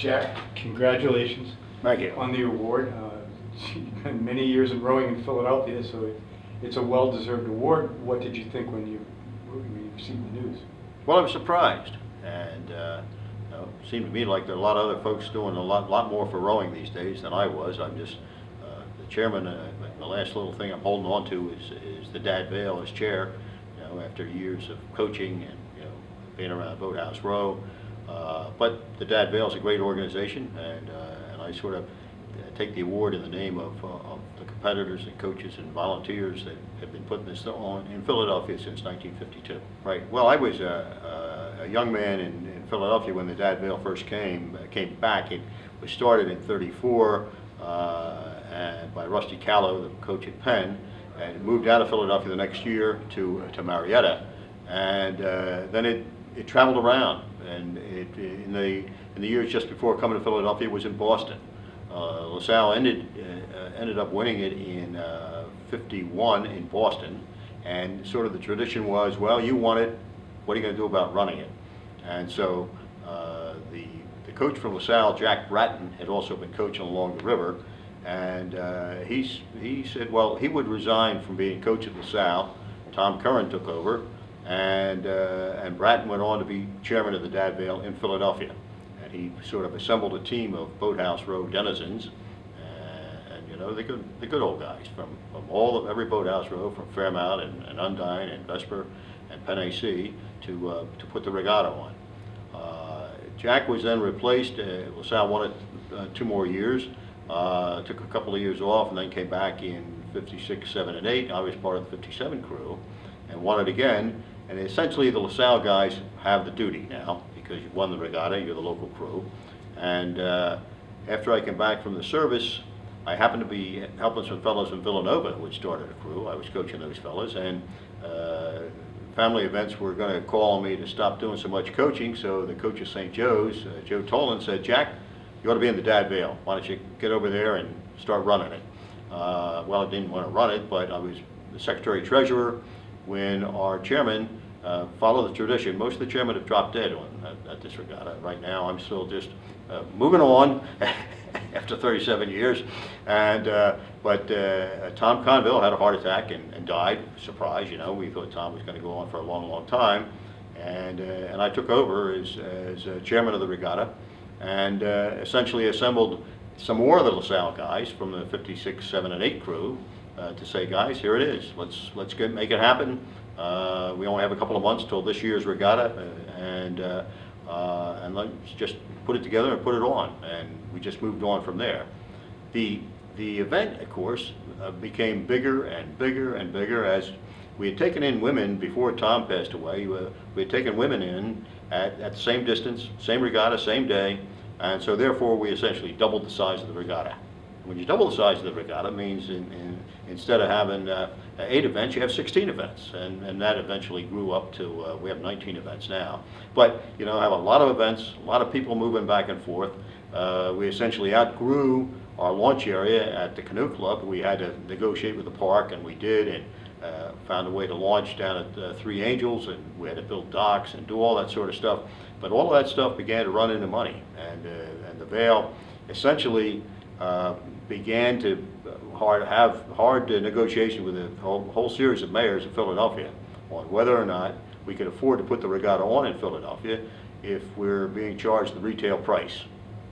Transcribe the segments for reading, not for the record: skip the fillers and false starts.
Jack, congratulations Thank you. on the award. You've been many years in rowing in Philadelphia, so it's a well-deserved award. What did you think when you received the news? Well, I was surprised, and it seemed to me like there are a lot of other folks doing a lot more for rowing these days than I was. I'm just the chairman. The last little thing I'm holding on to is the Dad Vail as chair. After years of coaching and being around Boathouse Row, but the Dad Vail is a great organization, and I sort of take the award in the name of the competitors and coaches and volunteers that have been putting this on in Philadelphia since 1952. Right. Well, I was a young man in Philadelphia when the Dad Vail first came back. It was started in '34 and by Rusty Callow, the coach at Penn, and moved out of Philadelphia the next year to Marietta, and then it traveled around, and in the years just before coming to Philadelphia, it was in Boston. LaSalle ended up winning it in '51 in Boston, and sort of the tradition was, well, you won it, what are you going to do about running it? And so the coach from LaSalle, Jack Bratton, had also been coaching along the river, and he said, well, he would resign from being coach at LaSalle. Tom Curran took over, and Bratton went on to be chairman of the Dad Vail in Philadelphia. And he sort of assembled a team of Boathouse Row denizens, and the good old guys from every Boathouse Row, from Fairmount and Undine and Vesper and Penn AC to put the regatta on. Jack was then replaced. LaSalle won it 2 more years. Took a couple of years off and then came back in '56, '7, and '8. I was part of the '57 crew and won it again. And essentially the LaSalle guys have the duty now because you've won the regatta, you're the local crew. And after I came back from the service, I happened to be helping some fellows in Villanova which started a crew. I was coaching those fellows, and family events were going to call on me to stop doing so much coaching. So the coach of St. Joe's, Joe Tolan, said, Jack, you ought to be in the Dad Vail. Why don't you get over there and start running it? Well, I didn't want to run it, but I was the secretary-treasurer when our chairman followed the tradition. Most of the chairmen have dropped dead at this regatta. Right now, I'm still just moving on after 37 years. And but Tom Conville had a heart attack and died. Surprise, we thought Tom was going to go on for a long, long time. And I took over as chairman of the regatta, and essentially assembled some more of the LaSalle guys from the '56, '7, and '8 crew to say, guys, here it is. Let's make it happen. We only have a couple of months till this year's regatta, and let's just put it together and put it on. And we just moved on from there. The event, of course, became bigger and bigger and bigger as we had taken in women before Tom passed away. We had taken women in at the same distance, same regatta, same day, and so therefore we essentially doubled the size of the regatta. When you double the size of the regatta, it means instead of having 8 events, you have 16 events, and that eventually grew up to, we have 19 events now. But, have a lot of events, a lot of people moving back and forth. We essentially outgrew our launch area at the Canoe Club. We had to negotiate with the park, and we did, and found a way to launch down at Three Angels, and we had to build docks and do all that sort of stuff. But all of that stuff began to run into money, and the Vail essentially began to have hard negotiation with a whole series of mayors in Philadelphia on whether or not we could afford to put the regatta on in Philadelphia if we're being charged the retail price.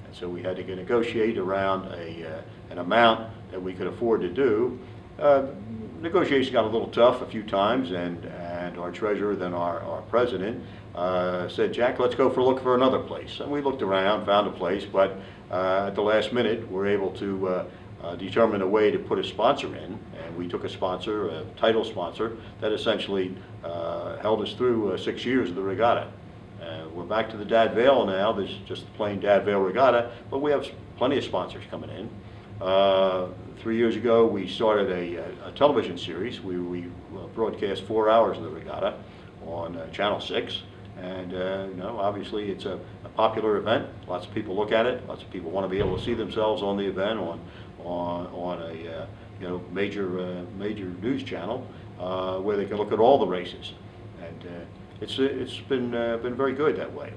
And so we had to negotiate around an amount that we could afford to do. Negotiations got a little tough a few times, and our treasurer, then our president, said, Jack, let's go look for another place. And we looked around, found a place, but at the last minute, we're able to determine a way to put a sponsor in, and we took a sponsor, a title sponsor, that essentially held us through 6 years of the regatta. We're back to the Dad Vail now. There's just the plain Dad Vail regatta, but we have plenty of sponsors coming in. 3 years ago, we started a television series. We broadcast 4 hours of the regatta on Channel 6. And obviously it's a popular event. Lots of people look at it. Lots of people want to be able to see themselves on the event on a major news channel where they can look at all the races. And it's been very good that way.